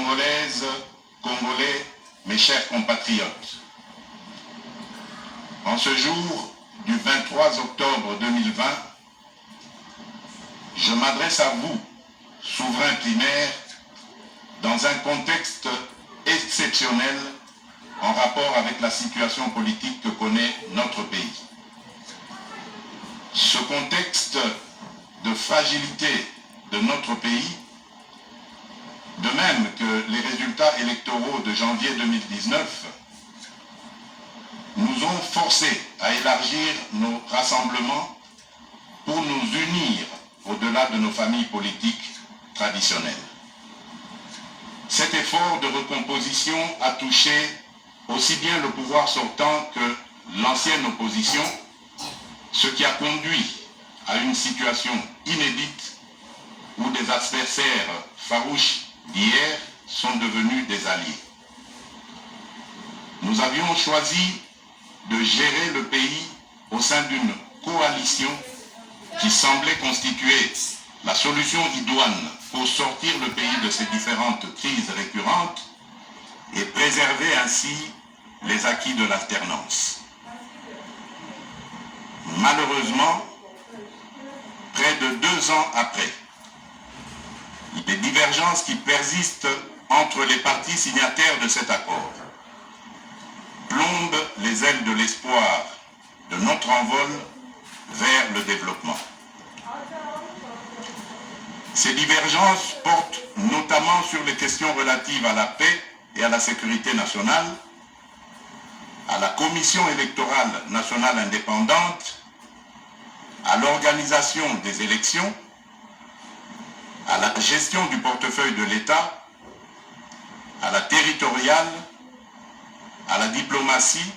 Congolaises, Congolais, mes chers compatriotes, en ce jour du 23 octobre 2020, je m'adresse à vous, souverains primaires, dans un contexte exceptionnel en rapport avec la situation politique que connaît notre pays. Ce contexte de fragilité de notre pays, de même que les résultats électoraux de janvier 2019, nous ont forcés à élargir nos rassemblements pour nous unir au-delà de nos familles politiques traditionnelles. Cet effort de recomposition a touché aussi bien le pouvoir sortant que l'ancienne opposition, ce qui a conduit à une situation inédite où des adversaires farouches d'hier sont devenus des alliés. Nous avions choisi de gérer le pays au sein d'une coalition qui semblait constituer la solution idoine pour sortir le pays de ces différentes crises récurrentes et préserver ainsi les acquis de l'alternance. Malheureusement, près de 2 ans après, les divergences qui persistent entre les partis signataires de cet accord plombent les ailes de l'espoir de notre envol vers le développement. Ces divergences portent notamment sur les questions relatives à la paix et à la sécurité nationale, à la Commission électorale nationale indépendante, à l'organisation des élections, à la gestion du portefeuille de l'État, à la territoriale, à la diplomatie,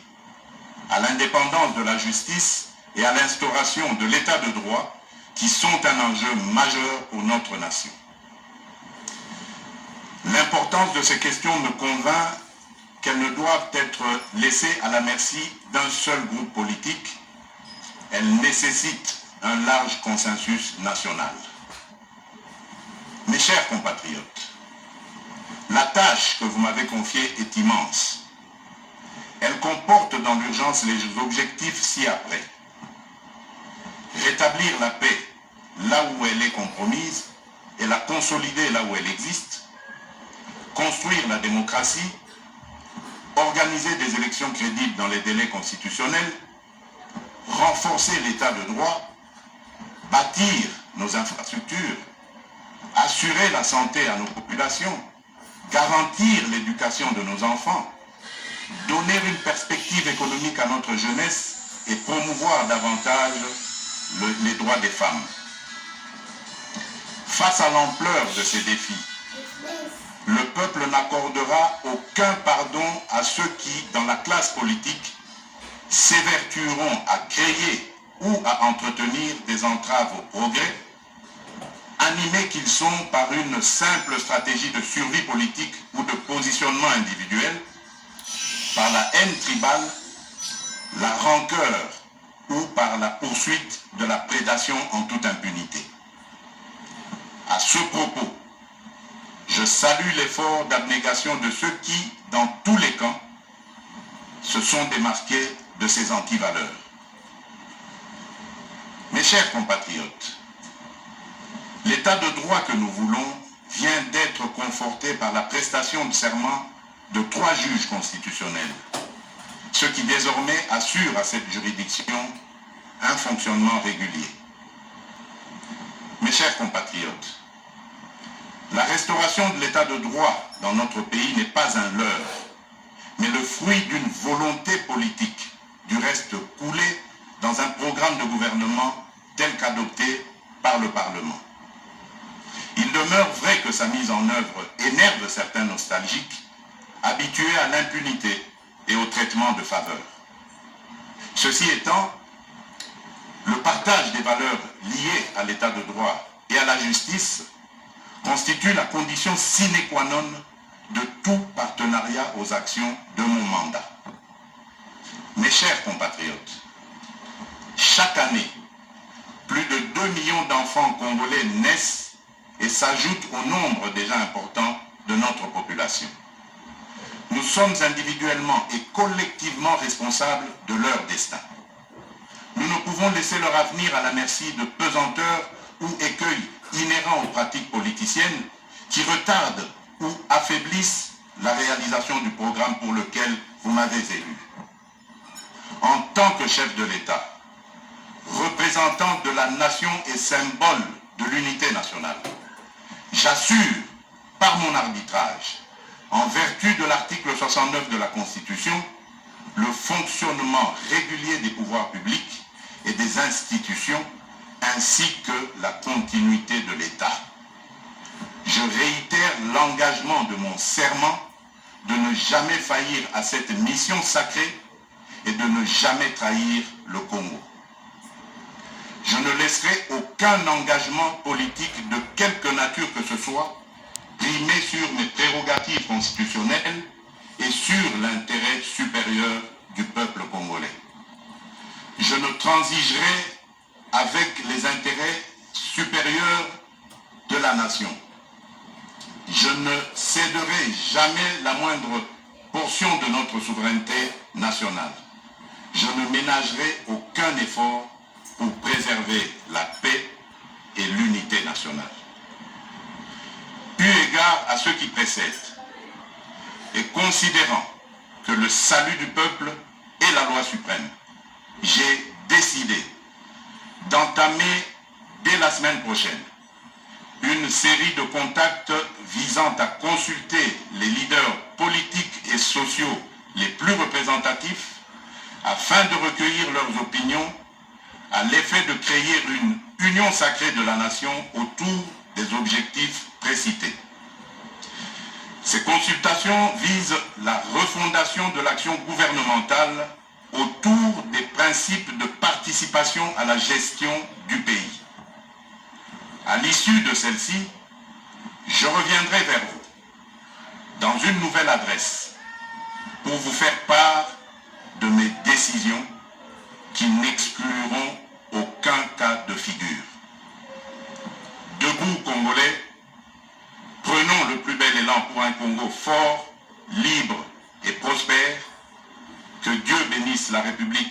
à l'indépendance de la justice et à l'instauration de l'État de droit qui sont un enjeu majeur pour notre nation. L'importance de ces questions me convainc qu'elles ne doivent être laissées à la merci d'un seul groupe politique. Elles nécessitent un large consensus national. Mes chers compatriotes, la tâche que vous m'avez confiée est immense. Elle comporte dans l'urgence les objectifs ci-après. Rétablir la paix là où elle est compromise et la consolider là où elle existe. Construire la démocratie. Organiser des élections crédibles dans les délais constitutionnels. Renforcer l'état de droit. Bâtir nos infrastructures. Assurer la santé à nos populations. Garantir l'éducation de nos enfants. Donner une perspective économique à notre jeunesse et promouvoir davantage les droits des femmes. Face à l'ampleur de ces défis, le peuple n'accordera aucun pardon à ceux qui, dans la classe politique, s'évertueront à créer ou à entretenir des entraves au progrès, animés qu'ils sont par une simple stratégie de survie politique ou de positionnement individuel, par la haine tribale, la rancœur ou par la poursuite de la prédation en toute impunité. À ce propos, je salue l'effort d'abnégation de ceux qui, dans tous les camps, se sont démarqués de ces antivaleurs. Mes chers compatriotes, l'état de droit que nous voulons vient d'être conforté par la prestation de serment de 3 juges constitutionnels, ce qui désormais assure à cette juridiction un fonctionnement régulier. Mes chers compatriotes, la restauration de l'état de droit dans notre pays n'est pas un leurre, mais le fruit d'une volonté politique, du reste coulée dans un programme de gouvernement tel qu'adopté par le Parlement. Il demeure vrai que sa mise en œuvre énerve certains nostalgiques, habitués à l'impunité et au traitement de faveur. Ceci étant, le partage des valeurs liées à l'état de droit et à la justice constitue la condition sine qua non de tout partenariat aux actions de mon mandat. Mes chers compatriotes, chaque année, plus de 2 millions d'enfants congolais naissent et s'ajoutent au nombre déjà important de notre population. Nous sommes individuellement et collectivement responsables de leur destin. Nous ne pouvons laisser leur avenir à la merci de pesanteurs ou écueils inhérents aux pratiques politiciennes qui retardent ou affaiblissent la réalisation du programme pour lequel vous m'avez élu. En tant que chef de l'État, représentant de la nation et symbole de l'unité nationale, j'assure par mon arbitrage, en vertu de l'article 69 de la Constitution, le fonctionnement régulier des pouvoirs publics et des institutions, ainsi que la continuité de l'État. Je réitère l'engagement de mon serment de ne jamais faillir à cette mission sacrée et de ne jamais trahir le Congo. Je ne laisserai aucun engagement politique de quelque nature que ce soit primer sur mes prérogatives constitutionnelles et sur l'intérêt supérieur du peuple congolais. Je ne transigerai avec les intérêts supérieurs de la nation. Je ne céderai jamais la moindre portion de notre souveraineté nationale. Je ne ménagerai aucun effort pour préserver la paix et l'unité nationale. Eu égard à ce qui précède, et considérant que le salut du peuple est la loi suprême, j'ai décidé d'entamer dès la semaine prochaine une série de contacts visant à consulter les leaders politiques et sociaux les plus représentatifs afin de recueillir leurs opinions à l'effet de créer une union sacrée de la nation autour des objectifs précités. Ces consultations visent la refondation de l'action gouvernementale autour des principes de participation à la gestion du pays. À l'issue de celle-ci, je reviendrai vers vous dans une nouvelle adresse pour vous faire part de mes décisions qui n'excluront aucun cas de figure. Debout, Congolais, prenons le plus bel élan pour un Congo fort, libre et prospère. Que Dieu bénisse la République